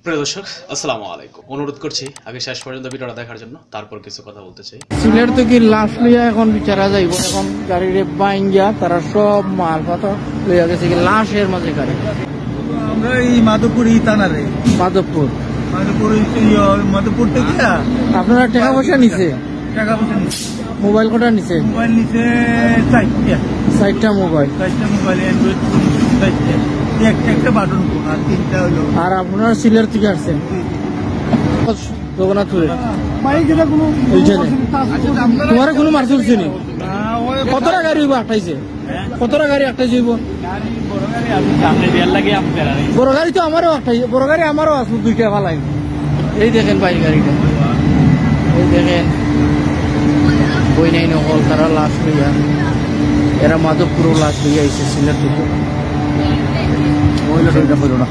প্রিয় দর্শক আসসালামু আলাইকুম। অনুরোধ করছি আগে শেষ পর্যন্ত ভিডিওটা দেখার জন্য, তারপর কিছু কথা বলতে চাই। সিলেট থেকে লাশ লইয়া এখন বিচারা যাইব। এখন গাড়িরে বাইঙ্গা তারা সব মাল পাতা লইয়া গেছে কি লাশের মাঝে গাড়ি। আমরা এই মাধবপুর থানারে মাধবপুর মাধবপুর থেকে আপনারা টাকা পয়সা নিছে? টাকা পয়সা নিচ্ছে, মোবাইল কটা নিছে? মোবাইল নিচ্ছে চারটা মোবাইল, চারটা মোবাইল অ্যান্ড্রয়েড ফোন চারটে, একটা বাটন ফোন আর তিনটা হলো। আর আপনারা সিলেট থেকে আসছেন জগন্নাথপুরে? তোমার কোনো মার চলছে নি? কতটা গাড়ি আটটাইছে? কতটা গাড়ি আটটাইছে? বড় গাড়ি তো আমারও আটটাইছে, বড় গাড়ি আমারও আছে দুইটা ফালাই। এই দেখেন ভাই গাড়িটা, এই দেখেন বই নাই নকল তারা লাশ লইয়া, এরা মাধবপুরও লাশ লইয়া আইছে সিলেট থেকে। মহিলাটা এটা হইল না,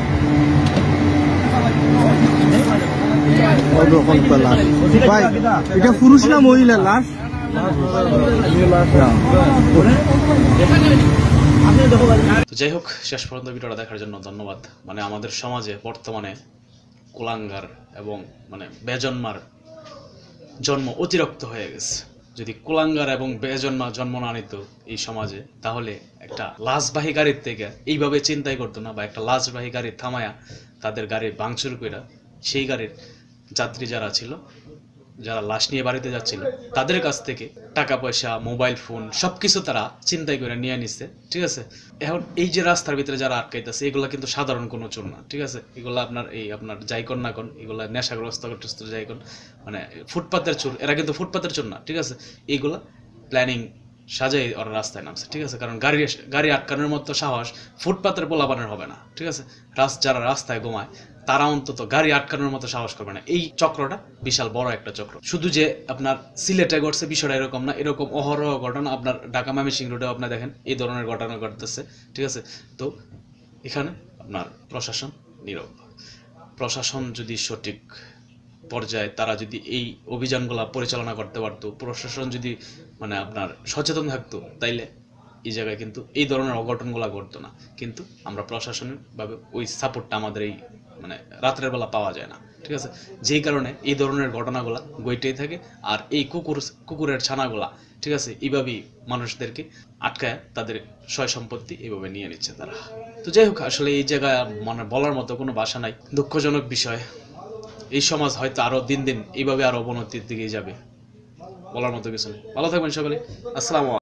ভাই এটা পুরুষ না মহিলা লাশ? তো যাই হোক, শেষ পর্যন্ত ভিডিওটা দেখার জন্য ধন্যবাদ। মানে আমাদের সমাজে বর্তমানে কুলাঙ্গার এবং বেজন্মার জন্ম অতিরিক্ত হয়ে গেছে। যদি কুলাঙ্গার এবং বেজন্মা জন্ম না নিত এই সমাজে, তাহলে একটা লাশবাহী গাড়ির থেকে এইভাবে চিন্তাই করতো না, বা একটা লাশবাহী গাড়ি থামায়া তাদের গাড়ি ভাঙচুর কইরা সেই গাড়ির যাত্রী যারা ছিল, যারা লাশ নিয়ে বাড়িতে যাচ্ছিল, তাদের কাছ থেকে টাকা পয়সা, মোবাইল ফোন সবকিছু তারা চিন্তাই করে নিয়ে নিচ্ছে। ঠিক আছে, এখন এই যে রাস্তার ভিতরে যারা আটকাইতেছে, এগুলা কিন্তু সাধারণ কোনো চোর না। ঠিক আছে, এগুলা আপনার যাই কর না কোন, এগুলা নেশাগ্রস্ত যাই কোন, ফুটপাতের চোর, এরা কিন্তু ফুটপাতের চোর না। ঠিক আছে, এইগুলা প্ল্যানিং সাজাই ওরা রাস্তায় নামছে। ঠিক আছে, কারণ গাড়ি আটকানোর মতো সাহস ফুটপাতের পোলাপানের হবে না। ঠিক আছে, যারা রাস্তায় ঘুমায় তারা অন্তত গাড়ি আটকানোর মতো সাহস করবে না। এই চক্রটা বিশাল বড় একটা চক্র। শুধু যে আপনার সিলেটে ঘটছে বিষয়টা এরকম না, এরকম অহরহ ঘটনা আপনার ঢাকা ময়মনসিংহ রোডে আপনার দেখেন এই ধরনের ঘটনা ঘটতেছে। ঠিক আছে, তো এখানে আপনার প্রশাসন নীরব। প্রশাসন যদি সঠিক পর্যায়ে তারা যদি এই অভিযানগুলা পরিচালনা করতে পারতো, প্রশাসন যদি আপনার সচেতন থাকতো, তাইলে এই জায়গায় কিন্তু এই ধরনের অঘটনগুলা ঘটতো না। কিন্তু আমরা প্রশাসনিক ভাবে ওই সাপোর্টটা আমাদের এই রাত্রের বেলা পাওয়া যায় না। ঠিক আছে, যেই কারণে এই ধরনের ঘটনাগুলা ঘটেই থাকে। আর এই কুকুরের ছানাগুলা, ঠিক আছে, এইভাবেই মানুষদেরকে আটকায় তাদের সয় সম্পত্তি এইভাবে নিয়ে নিচ্ছে তারা। তো যাই হোক, আসলে এই জায়গায় বলার মতো কোনো ভাষা নাই। দুঃখজনক বিষয়, এই সমাজ হয়তো আরো দিন দিন এইভাবে আরো অবনতির দিকে যাবে। বলার মতো কিছু নেই। ভালো থাকবেন সকলে, আসসালামু আলাইকুম।